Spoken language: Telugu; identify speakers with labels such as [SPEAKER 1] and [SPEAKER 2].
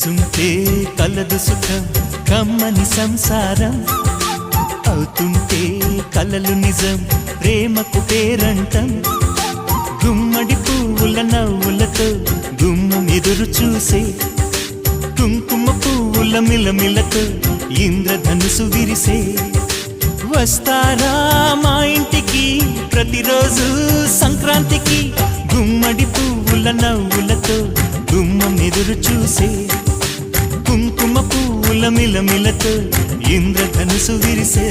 [SPEAKER 1] కలిసుంటే కలదు సుఖం కమ్మని సంసారం అవుతుంటే కలలు నిజం ప్రేమకు పేరంటం గుమ్మడి పువ్వుల నవ్వులతో గుమ్మం ఎదురు చూసే కుంకుమ పువ్వుల మిలమిలతో ఇంద్రధనుసు విరిసే వస్తారా మా ఇంటికి ప్రతిరోజు సంక్రాంతికి గుమ్మడి పువ్వుల నవ్వులతో గుమ్మం ఎదురు చూసే కుంకుమ పువ్వుల మిలమిలతో ఇంద్రధనుసు విరిసే